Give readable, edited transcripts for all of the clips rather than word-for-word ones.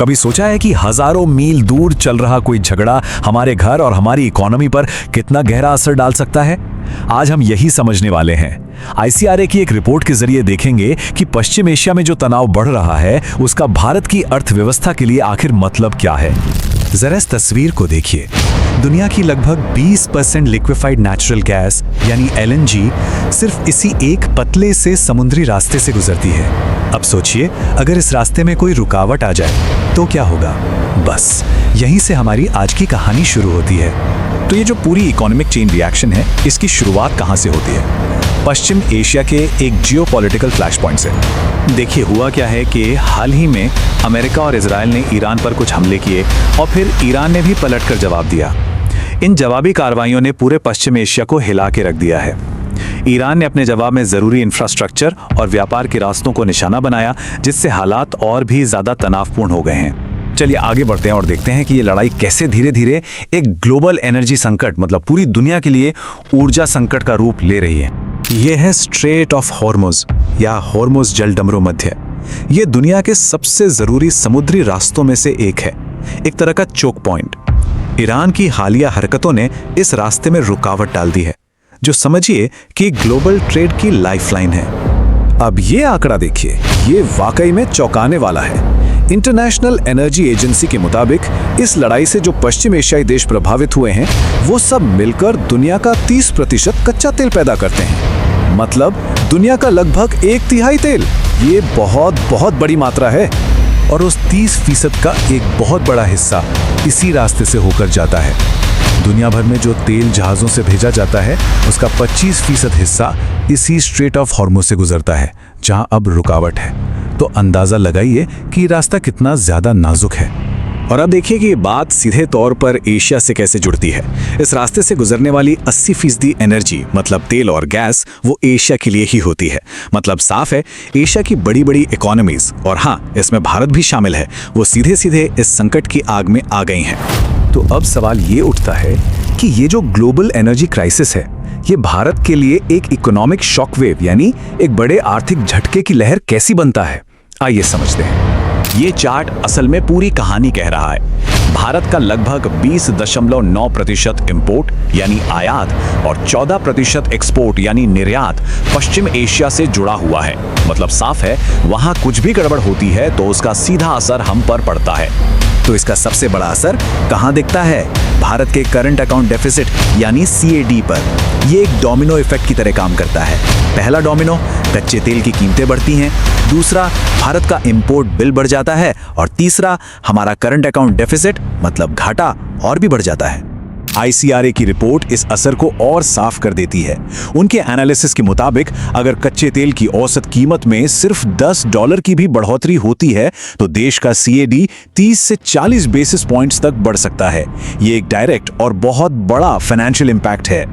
कभी सोचा है कि हजारों मील दूर चल रहा कोई झगड़ा हमारे घर और हमारी इकोनॉमी पर कितना गहरा असर डाल सकता है? आज हम यही समझने वाले हैं। ICRA की एक रिपोर्ट के जरिए देखेंगे कि पश्चिम एशिया में जो तनाव बढ़ रहा है उसका भारत की अर्थव्यवस्था के लिए आखिर मतलब क्या है। जरा इस तस्वीर को देखिए। दुनिया की लगभग 20% लिक्विफाइड नेचुरल गैस यानी LNG सिर्फ इसी एक पतले से समुद्री रास्ते से गुजरती है। अब सोचिए, अगर इस रास्ते में कोई रुकावट आ जाए तो क्या होगा? बस यहीं से हमारी आज की कहानी शुरू होती है। तो ये जो पूरी इकोनॉमिक चेन रिएक्शन है, इसकी शुरुआत कहाँ से होती है? पश्चिम एशिया के एक जियोपॉलिटिकल फ्लैश पॉइंट से। देखिए, हुआ क्या है कि हाल ही में अमेरिका और इजराइल ने ईरान पर कुछ हमले किए और फिर ईरान ने भी पलटकर जवाब दिया। इन जवाबी कार्रवाइयों ने पूरे पश्चिम एशिया को हिला के रख दिया है। ईरान ने अपने जवाब में जरूरी इंफ्रास्ट्रक्चर और व्यापार के रास्तों को निशाना बनाया, जिससे हालात और भी ज्यादा तनावपूर्ण हो गए हैं। चलिए आगे बढ़ते हैं और देखते हैं कि ये लड़ाई कैसे धीरे धीरे एक ग्लोबल एनर्जी संकट, मतलब पूरी दुनिया के लिए ऊर्जा संकट का रूप ले रही है। ये है स्ट्रेट ऑफ हॉर्मुज या हॉर्मुज जलडमरू मध्य। ये दुनिया के सबसे जरूरी समुद्री रास्तों में से एक है, एक तरह का चोक पॉइंट। ईरान की हालिया हरकतों ने इस रास्ते में रुकावट डाल दी है, जो समझिए कि ग्लोबल ट्रेड की लाइफलाइन है। अब ये आंकड़ा देखिए, ये वाकई में चौंकाने वाला है। इंटरनेशनल एनर्जी एजेंसी के मुताबिक इस लड़ाई से जो पश्चिम एशियाई देश प्रभावित हुए हैं, वो सब मिलकर दुनिया का 30% कच्चा तेल पैदा करते हैं। मतलब दुनिया का लगभग 1/3 तेल। ये बहुत बहुत बड़ी मात्रा है। और उस 30% का एक बहुत बड़ा हिस्सा इसी रास्ते से होकर जाता है। दुनिया भर में जो तेल जहाजों से भेजा जाता है, उसका 25% हिस्सा इसी स्ट्रेट ऑफ हॉर्मुज से गुजरता है, जहां अब रुकावट है। तो अंदाजा लगाइए कि रास्ता कितना ज्यादा नाजुक है। और अब देखिए कि ये बात सीधे तौर पर एशिया से कैसे जुड़ती है। इस रास्ते से गुजरने वाली 80% एनर्जी, मतलब तेल और गैस, वो एशिया के लिए ही होती है। मतलब साफ है, एशिया की बड़ी बड़ी इकोनॉमीज, और हाँ, इसमें भारत भी शामिल है, वो सीधे सीधे इस संकट की आग में आ गई हैं। तो अब सवाल ये उठता है कि ये जो ग्लोबल एनर्जी क्राइसिस है, ये भारत के लिए एक इकोनॉमिक शॉकवेव यानी एक बड़े आर्थिक झटके की लहर कैसी बनता है। आइए समझते हैं। ये चार्ट असल में पूरी कहानी कह रहा है। भारत का लगभग 20.9% इंपोर्ट यानी आयात और 14% एक्सपोर्ट यानी निर्यात पश्चिम एशिया से जुड़ा हुआ है। मतलब साफ है, वहां कुछ भी गड़बड़ होती है तो उसका सीधा असर हम पर पड़ता है। तो इसका सबसे बड़ा असर कहां दिखता है? भारत के करंट अकाउंट डेफिसिट यानी CAD पर। ये एक डोमिनो इफेक्ट की तरह काम करता है। पहला डोमिनो, कच्चे तेल की कीमतें बढ़ती हैं। दूसरा, भारत का इंपोर्ट बिल बढ़ जाता है। और तीसरा, हमारा करंट अकाउंट डेफिसिट मतलब घाटा और भी बढ़ जाता है। ICRA की रिपोर्ट इस असर को और साफ कर देती है। उनके एनालिसिस के मुताबिक अगर कच्चे तेल की औसत कीमत में सिर्फ $10 की भी बढ़ोतरी होती है तो देश का CAD 30 से 40 बेसिस पॉइंट्स तक बढ़ सकता है। ये एक डायरेक्ट और बहुत बड़ा फाइनेंशियल इम्पैक्ट है।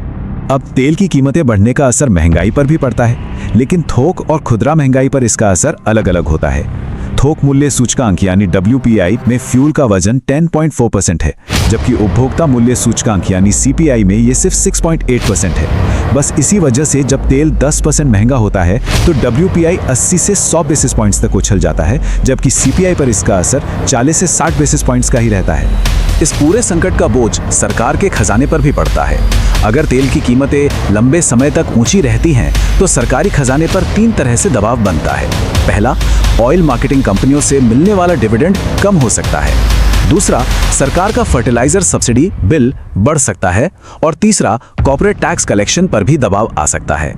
अब तेल की कीमतें बढ़ने का असर महंगाई पर भी पड़ता है, लेकिन थोक और खुदरा महंगाई पर इसका असर अलग अलग होता है। थोक मूल्य सूचकांक यानी WPI में फ्यूल का वजन 10.4% है, जबकि उपभोक्ता मूल्य सूचकांक यानी CPI में ये सिर्फ 6.8% है। बस इसी वजह से जब तेल 10% महंगा होता है तो WPI 80 से 100 बेसिस पॉइंट्स तक उछल जाता है, जबकि CPI पर इसका असर 40 से 60 बेसिस पॉइंट्स का ही रहता है। इस पूरे संकट का बोझ सरकार के खजाने पर भी पड़ता है। अगर तेल की कीमतें लंबे समय तक ऊंची रहती हैं तो सरकारी खजाने पर 3 तरह से दबाव बनता है। पहला, ऑयल मार्केटिंग कंपनियों से मिलने वाला डिविडेंड कम हो सकता है। दूसरा, सरकार का फर्टिलाइजर सब्सिडी बिल बढ़ सकता है। और तीसरा, कॉर्पोरेट टैक्स कलेक्शन पर भी दबाव आ सकता है।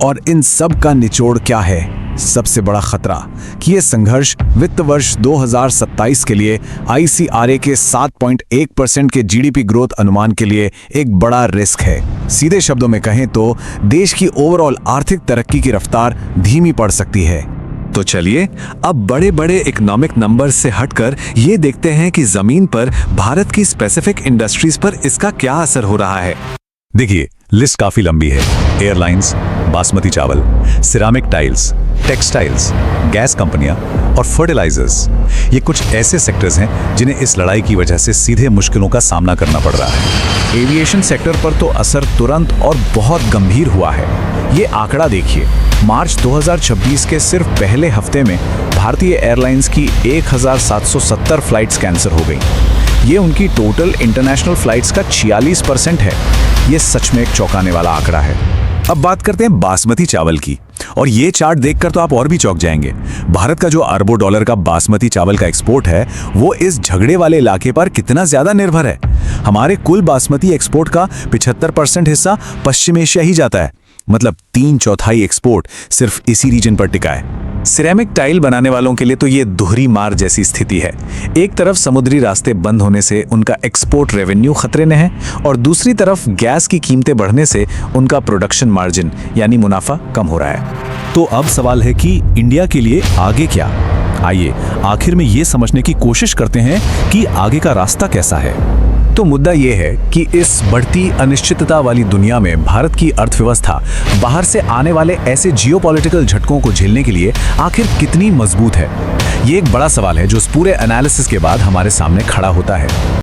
और इन सब का निचोड़ क्या है? सबसे बड़ा खतरा कि ये संघर्ष वित्त वर्ष 2027 के लिए ICRA के 7.1% के GDP ग्रोथ अनुमान के लिए एक बड़ा रिस्क है। सीधे शब्दों में कहें तो देश की ओवरऑल आर्थिक तरक्की की रफ्तार धीमी पड़ सकती है। तो चलिए अब बड़े बड़े इकोनॉमिक नंबर से हटकर ये देखते हैं कि जमीन पर भारत की स्पेसिफिक इंडस्ट्रीज पर इसका क्या असर हो रहा है। देखिए, लिस्ट काफी लंबी है। एयरलाइंस, बासमती चावल, सिरामिक टाइल्स, टेक्सटाइल्स, गैस कंपनियां और फर्टिलाइजर्स, ये कुछ ऐसे सेक्टर्स हैं जिन्हें इस लड़ाई की वजह से सीधे मुश्किलों का सामना करना पड़ रहा है। एविएशन सेक्टर पर तो असर तुरंत और बहुत गंभीर हुआ है। ये आंकड़ा देखिए, मार्च 2026 के सिर्फ पहले हफ्ते में भारतीय एयरलाइंस की 1770 फ्लाइट्स कैंसिल हो गई। ये उनकी टोटल इंटरनेशनल फ्लाइट्स का 46% है। ये सच में एक चौंकाने वाला आंकड़ा है। अब बात करते हैं बासमती चावल की, और ये चार्ट देखकर तो आप और भी चौंक जाएंगे। भारत का जो अरबों डॉलर का बासमती चावल का एक्सपोर्ट है, वो इस झगड़े वाले इलाके पर कितना ज्यादा निर्भर है। हमारे कुल बासमती एक्सपोर्ट का 75% हिस्सा पश्चिम एशिया ही जाता है। मतलब 3/4 एक्सपोर्ट सिर्फ इसी रीजन पर टिका है। सिरेमिक टाइल बनाने वालों के लिए तो ये दोहरी मार जैसी स्थिति है। एक तरफ समुद्री रास्ते बंद होने से उनका एक्सपोर्ट रेवेन्यू खतरे में है, और दूसरी तरफ गैस की कीमतें बढ़ने से उनका प्रोडक्शन मार्जिन यानी मुनाफा कम हो रहा है। तो अब सवाल है कि इंडिया के लिए आगे क्या? आइए आखिर में ये समझने की कोशिश करते हैं कि आगे का रास्ता कैसा है। तो मुद्दा ये है कि इस बढ़ती अनिश्चितता वाली दुनिया में भारत की अर्थव्यवस्था बाहर से आने वाले ऐसे जियोपॉलिटिकल झटकों को झेलने के लिए आखिर कितनी मजबूत है। ये एक बड़ा सवाल है जो इस पूरे एनालिसिस के बाद हमारे सामने खड़ा होता है।